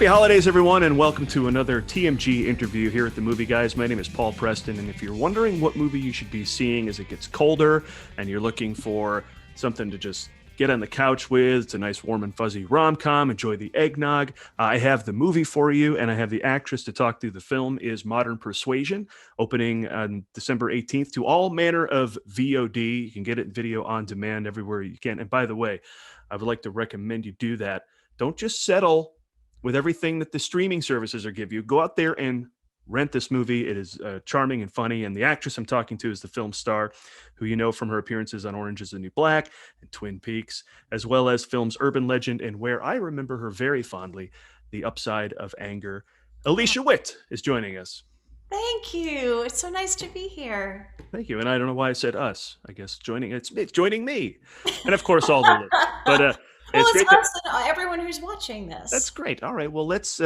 Happy holidays, everyone, and welcome to another TMG interview here at the Movie Guys. My name is Paul Preston, and if you're wondering what movie you should be seeing as it gets colder and you're looking for something to just get on the couch with, it's a nice warm and fuzzy rom-com, enjoy the eggnog, I have the movie for you, and I have the actress to talk through the film is Modern Persuasion, opening on December 18th to all manner of VOD. You can get it video on demand everywhere you can. And by the way, I would like to recommend you do that. Don't just settle with everything that the streaming services are give you. Go out there and rent this movie. It is charming and funny. And the actress I'm talking to is the film star, who you know from her appearances on Orange is the New Black and Twin Peaks, as well as films Urban Legend and where I remember her very fondly, The Upside of Anger. Alicia Witt is joining us. Thank you. It's so nice to be here. Thank you. And I don't know why I said us. I guess it's joining me. And of course, all the listeners. But Well, it's it's great to, us and everyone who's watching that's this. great. All right. Well, let's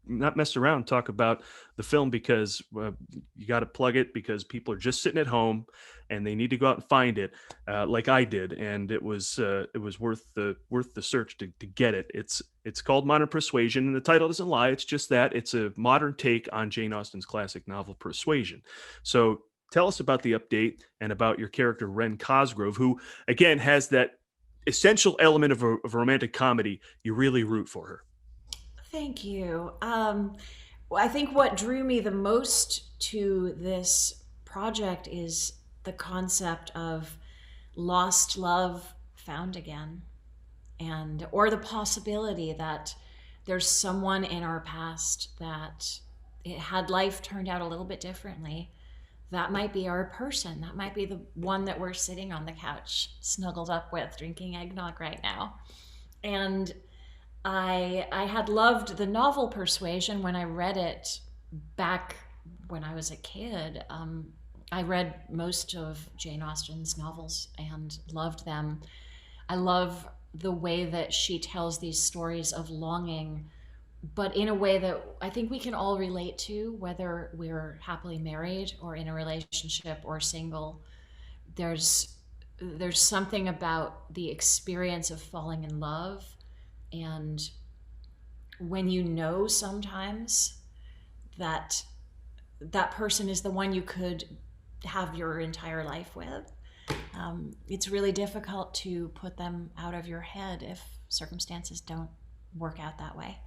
not mess around. Talk about the film because you got to plug it because people are just sitting at home and they need to go out and find it, like I did, and it was worth the search to get it. It's called Modern Persuasion, and the title doesn't lie. It's just that it's a modern take on Jane Austen's classic novel Persuasion. So tell us about the update and about your character Ren Cosgrove, who again has that essential element of a romantic comedy. You really root for her. Thank you. I think what drew me the most to this project is the concept of lost love found again, and or the possibility that there's someone in our past that it had life turned out a little bit differently. That might be our person. That might be the one that we're sitting on the couch snuggled up with drinking eggnog right now. And I had loved the novel Persuasion when I read it back when I was a kid. I read most of Jane Austen's novels and loved them. I love the way that she tells these stories of longing, but in a way that I think we can all relate to, whether we're happily married or in a relationship or single. There's there's something about the experience of falling in love, and when you know sometimes that that person is the one you could have your entire life with, it's really difficult to put them out of your head if circumstances don't work out that way.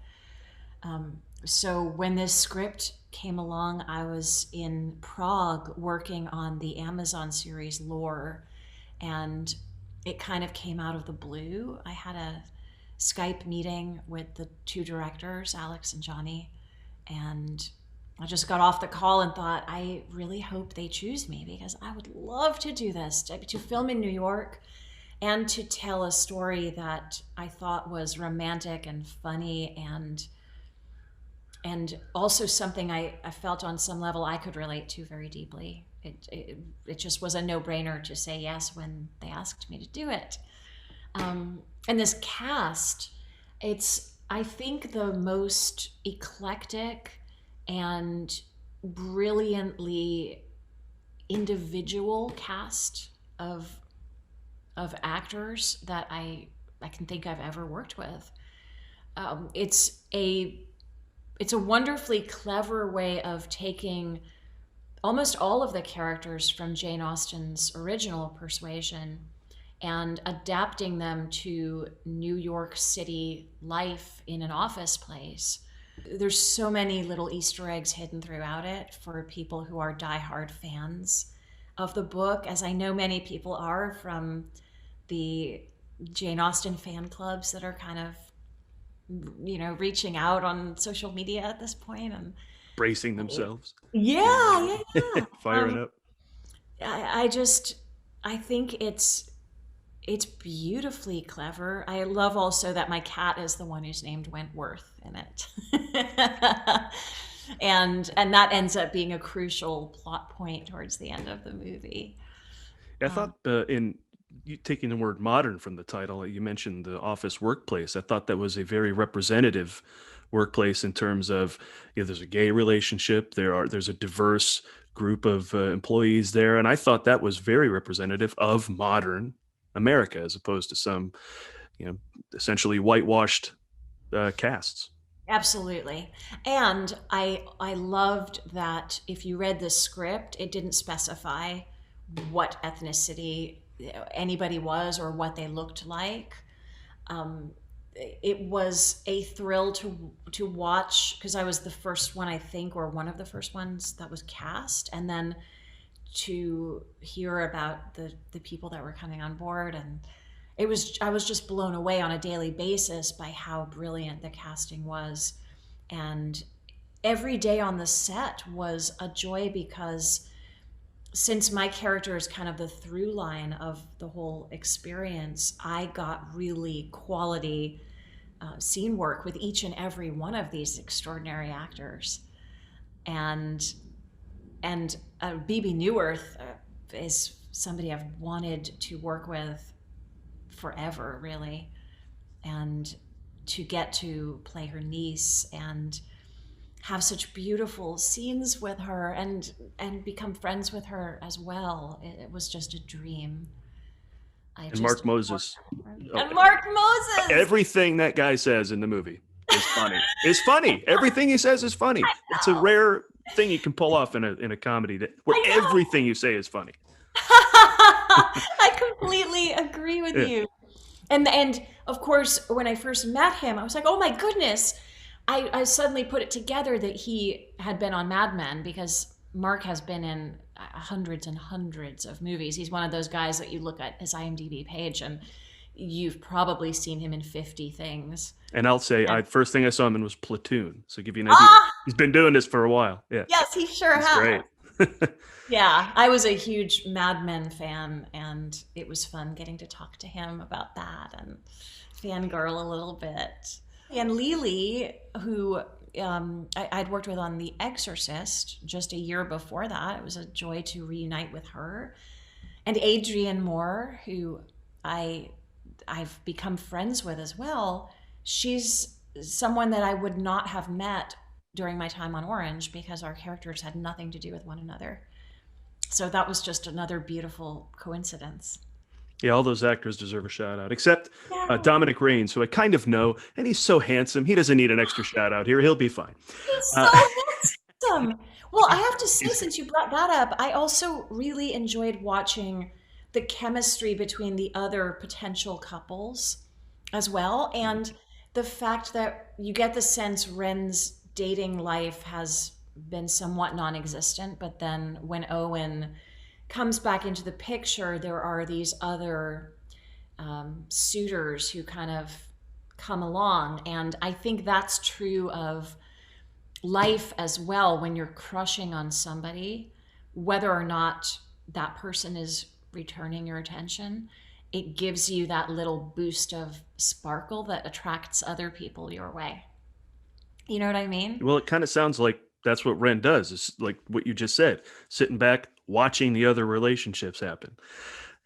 So when this script came along, I was in Prague working on the Amazon series Lore, and it kind of came out of the blue. I had a Skype meeting with the two directors, Alex and Johnny, and I just got off the call and thought, I really hope they choose me because I would love to do this, to film in New York and to tell a story that I thought was romantic and funny and also something I felt on some level I could relate to very deeply. It just was a no-brainer to say yes when they asked me to do it. And this cast, it's, I think, the most eclectic and brilliantly individual cast of actors that I can think I've ever worked with. It's a wonderfully clever way of taking almost all of the characters from Jane Austen's original Persuasion and adapting them to New York City life in an office place. There's so many little Easter eggs hidden throughout it for people who are diehard fans of the book, as I know many people are from the Jane Austen fan clubs that are kind of, reaching out on social media at this point. And Bracing themselves. yeah, yeah, yeah. Firing up. I just, I think it's beautifully clever. I love also that my cat is the one who's named Wentworth in it. and that ends up being a crucial plot point towards the end of the movie. I Um, thought in you taking the word modern from the title, you mentioned the office workplace. I thought that was a very representative workplace in terms of, there's a gay relationship, there's a diverse group of employees there, and I thought that was very representative of modern America as opposed to some, essentially whitewashed casts. Absolutely. And I loved that if you read the script, it didn't specify what ethnicity anybody was or what they looked like. Um, it was a thrill to watch because I was the first one, I think, or one of the first ones that was cast, and then to hear about the people that were coming on board, and I was just blown away on a daily basis by how brilliant the casting was. And every day on the set was a joy because since my character is kind of the through line of the whole experience, I got really quality scene work with each and every one of these extraordinary actors. And BB Newirth is somebody I've wanted to work with forever, really, and to get to play her niece and have such beautiful scenes with her and become friends with her as well. It was just a dream. I And just Mark Moses. and Mark Moses. Everything that guy says in the movie is funny. It's funny. Everything he says is funny. It's a rare thing you can pull off in a comedy where everything you say is funny. I completely agree with you. And of course, when I first met him, I was like, oh my goodness. I suddenly put it together that he had been on Mad Men because Mark has been in hundreds and hundreds of movies. He's one of those guys that you look at his IMDb page and you've probably seen him in 50 things. And I'll say, first thing I saw him in was Platoon. So give you an idea. He's been doing this for a while. Yeah. Yes, he sure has. Great. Yeah, I was a huge Mad Men fan, and it was fun getting to talk to him about that and fangirl a little bit. And Lily, who I'd worked with on The Exorcist just a year before that, it was a joy to reunite with her. And Adrienne Moore, who I've become friends with as well, she's someone that I would not have met during my time on Orange because our characters had nothing to do with one another. So that was just another beautiful coincidence. Yeah, all those actors deserve a shout out, except Dominic Raines, who I kind of know, and he's so handsome. He doesn't need an extra shout out here. He'll be fine. He's so handsome. Well, I have to say, since you brought that up, I also really enjoyed watching the chemistry between the other potential couples as well. And the fact that you get the sense Ren's dating life has been somewhat non-existent, but then when Owen comes back into the picture, there are these other suitors who kind of come along. And I think that's true of life as well. When you're crushing on somebody, whether or not that person is returning your attention, it gives you that little boost of sparkle that attracts other people your way. You know what I mean? Well, it kind of sounds like that's what Ren does. It's like what you just said, sitting back, watching the other relationships happen.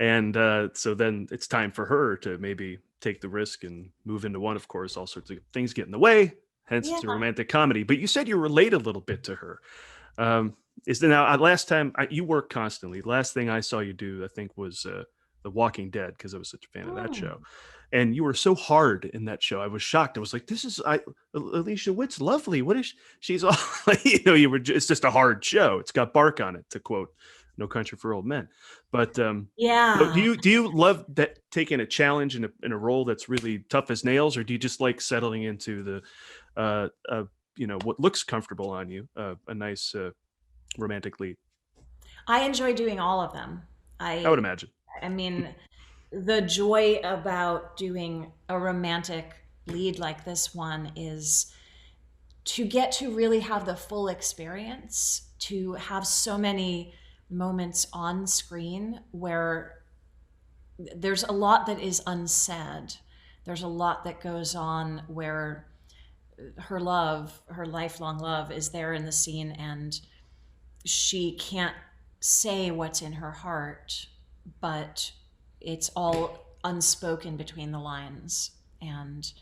And so then it's time for her to maybe take the risk and move into one. Of course, all sorts of things get in the way, hence it's a romantic comedy. But you said you relate a little bit to her. Is there now, last time you work constantly, last thing I saw you do, I think, was The Walking Dead, because I was such a fan of that show. And you were so hard in that show. I was shocked. I was like, Alicia Witt's lovely. What is she's all like, it's just a hard show. It's got bark on it, to quote No Country for Old Men. But do you love that, taking a challenge in a role that's really tough as nails, or do you just like settling into the what looks comfortable on you, a nice romantic lead? I enjoy doing all of them. I would imagine. I mean, the joy about doing a romantic lead like this one is to get to really have the full experience, to have so many moments on screen where there's a lot that is unsaid. There's a lot that goes on where her lifelong love is there in the scene, and she can't say what's in her heart, but it's all unspoken between the lines, and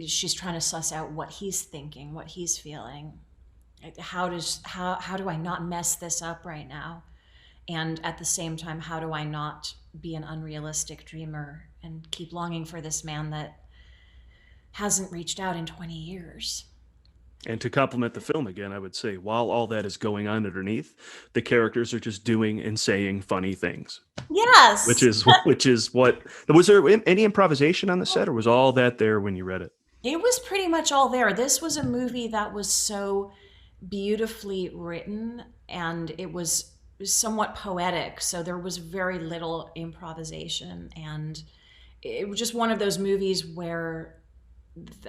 she's trying to suss out what he's thinking, what he's feeling. How do I not mess this up right now? And at the same time, how do I not be an unrealistic dreamer and keep longing for this man that hasn't reached out in 20 years. And to complement the film again, I would say while all that is going on underneath, the characters are just doing and saying funny things, which Yes. is which is what was there any improvisation on the set, or was all that there when you read it? It was pretty much all there. This was a movie that was so beautifully written, and it was somewhat poetic. So there was very little improvisation. And it was just one of those movies where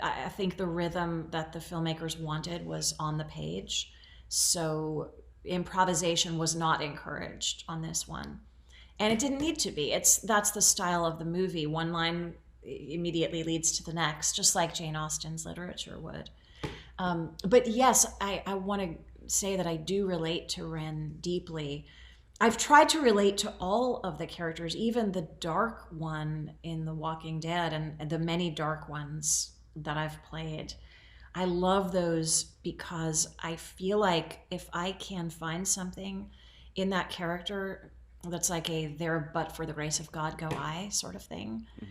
I think the rhythm that the filmmakers wanted was on the page. So improvisation was not encouraged on this one. And it didn't need to be. That's the style of the movie. One line immediately leads to the next, just like Jane Austen's literature would. But yes, I want to say that I do relate to Ren deeply. I've tried to relate to all of the characters, even the dark one in The Walking Dead and the many dark ones that I've played. I love those because I feel like if I can find something in that character that's like a there but for the grace of God go I sort of thing. Mhm.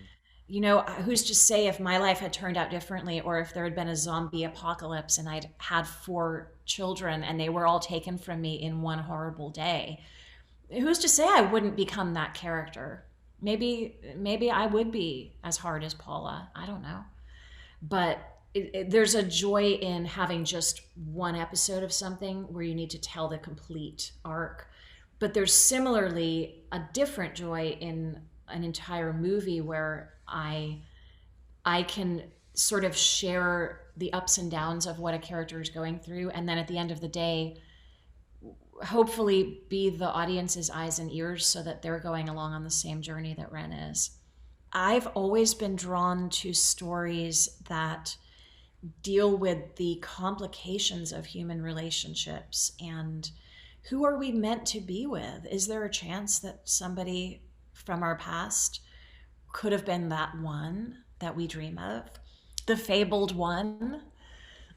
You know, who's to say if my life had turned out differently or if there had been a zombie apocalypse and I'd had 4 children and they were all taken from me in one horrible day? Who's to say I wouldn't become that character? Maybe I would be as hard as Paula. I don't know. But there's a joy in having just one episode of something where you need to tell the complete arc. But there's similarly a different joy in an entire movie where I can sort of share the ups and downs of what a character is going through, and then at the end of the day, hopefully be the audience's eyes and ears so that they're going along on the same journey that Ren is. I've always been drawn to stories that deal with the complications of human relationships and who are we meant to be with? Is there a chance that somebody from our past could have been that one that we dream of? The fabled one?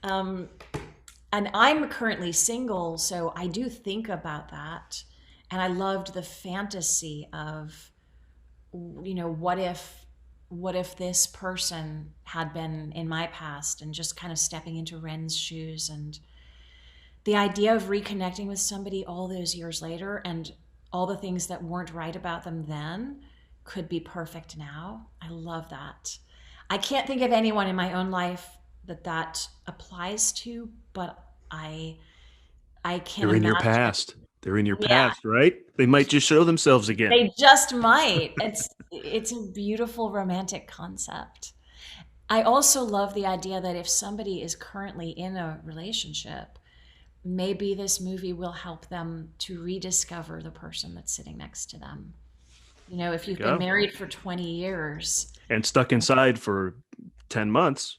And I'm currently single, so I do think about that. And I loved the fantasy of, what if this person had been in my past, and just kind of stepping into Ren's shoes, and the idea of reconnecting with somebody all those years later and all the things that weren't right about them then could be perfect now. I love that. I can't think of anyone in my own life that applies to, but I can They're in your imagine. past. They're in your Yeah, past, right? They might just show themselves again. they just might. It's a beautiful romantic concept. I also love the idea that if somebody is currently in a relationship, maybe this movie will help them to rediscover the person that's sitting next to them. You know, if There you you've been go. married for 20 years, And stuck inside for 10 months.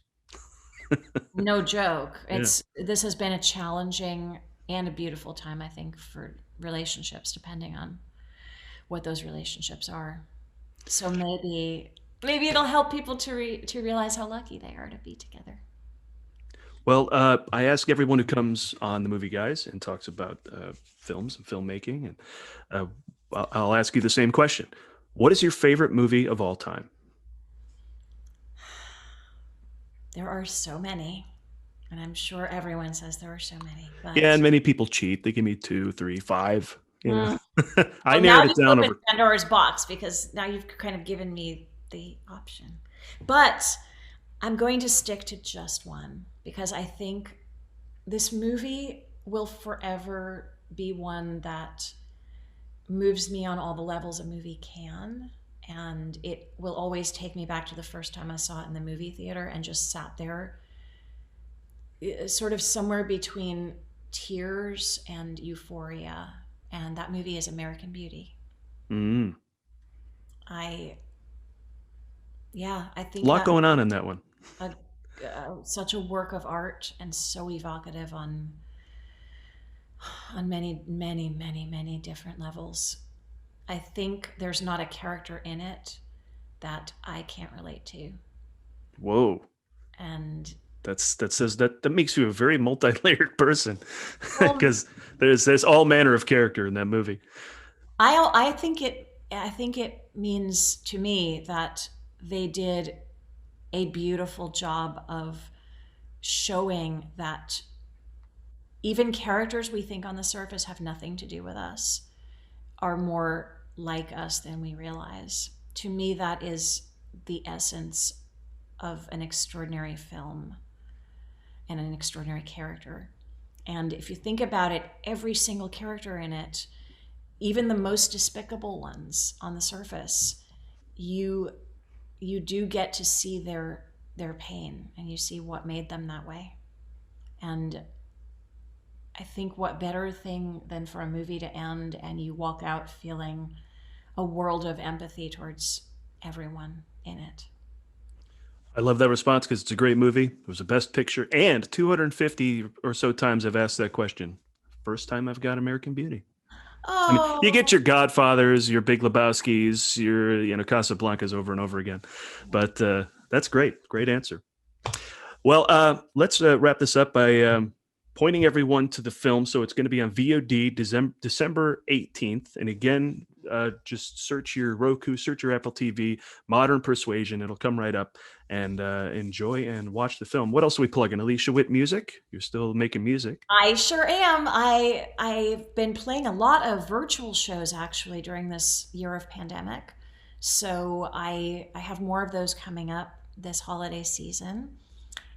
no joke. Yeah. This has been a challenging and a beautiful time, I think, for relationships, depending on what those relationships are. So maybe it'll help people to realize how lucky they are to be together. Well, I ask everyone who comes on the Movie Guys and talks about films and filmmaking, and I'll ask you the same question. What is your favorite movie of all time? There are so many, and I'm sure everyone says there are so many, Yeah, but and many people cheat. They give me two, three, five. mm, I well, now narrowed it you've down opened over. Pandora's box because now you've kind of given me the option. But I'm going to stick to just one because I think this movie will forever be one that moves me on all the levels a movie can. And it will always take me back to the first time I saw it in the movie theater and just sat there, sort of somewhere between tears and euphoria. And that movie is American Beauty. Mm. I, yeah, I A think lot that going on in that one. a, such a work of art and so evocative on many, many, many, many different levels. I think there's not a character in it that I can't relate to. Whoa. And That says that makes you a very multi-layered person well, because there's all manner of character in that movie. I think it means to me that they did a beautiful job of showing that even characters we think on the surface have nothing to do with us are more like us than we realize. To me, that is the essence of an extraordinary film and an extraordinary character. And if you think about it, every single character in it, even the most despicable ones on the surface, you do get to see their pain, and you see what made them that way. And I think what better thing than for a movie to end and you walk out feeling a world of empathy towards everyone in it. I love that response because it's a great movie. It was a best picture, and 250 or so times I've asked that question. First time I've got American Beauty. I mean, you get Oh, your Godfathers, your Big Lebowski's, your Casablancas over and over again, but that's great. Great answer. Well, let's wrap this up by pointing everyone to the film. So it's going to be on VOD December 18th. And again, just search your Roku, search your Apple TV, Modern Persuasion. It'll come right up, and enjoy and watch the film. What else are we plugging? Alicia Witt music? You're still making music. I sure am. I've been playing a lot of virtual shows actually during this year of pandemic. So I have more of those coming up this holiday season.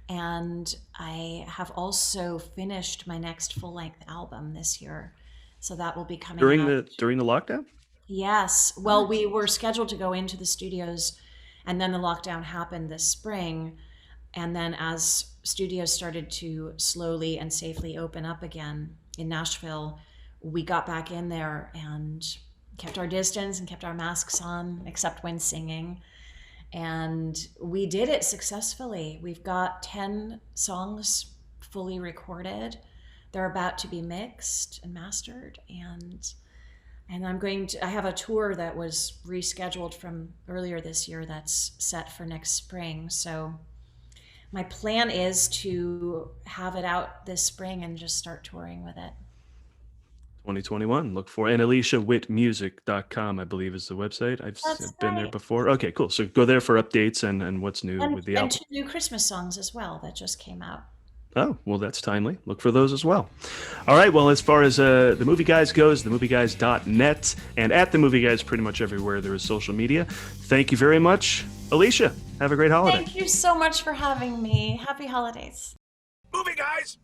And I have also finished my next full-length album this year. So that will be coming During out. the lockdown? Yes. Well, we were scheduled to go into the studios, and then the lockdown happened this spring. And then as studios started to slowly and safely open up again in Nashville, we got back in there and kept our distance and kept our masks on, except when singing. And we did it successfully. We've got 10 songs fully recorded. They're about to be mixed and mastered, and I have a tour that was rescheduled from earlier this year that's set for next spring. So my plan is to have it out this spring and just start touring with it. 2021. Look for, and AliciaWittMusic.com, I believe, is the website. That's Been there right. before. Okay, cool. So go there for updates and what's new with the And album. two new Christmas songs as well that just came out. Oh, well, that's timely. Look for those as well. All right. Well, as far as the Movie Guys goes, themovieguys.net, and at the Movie Guys pretty much everywhere there is social media. Thank you very much, Alicia. Have a great holiday. Thank you so much for having me. Happy holidays. Movie Guys.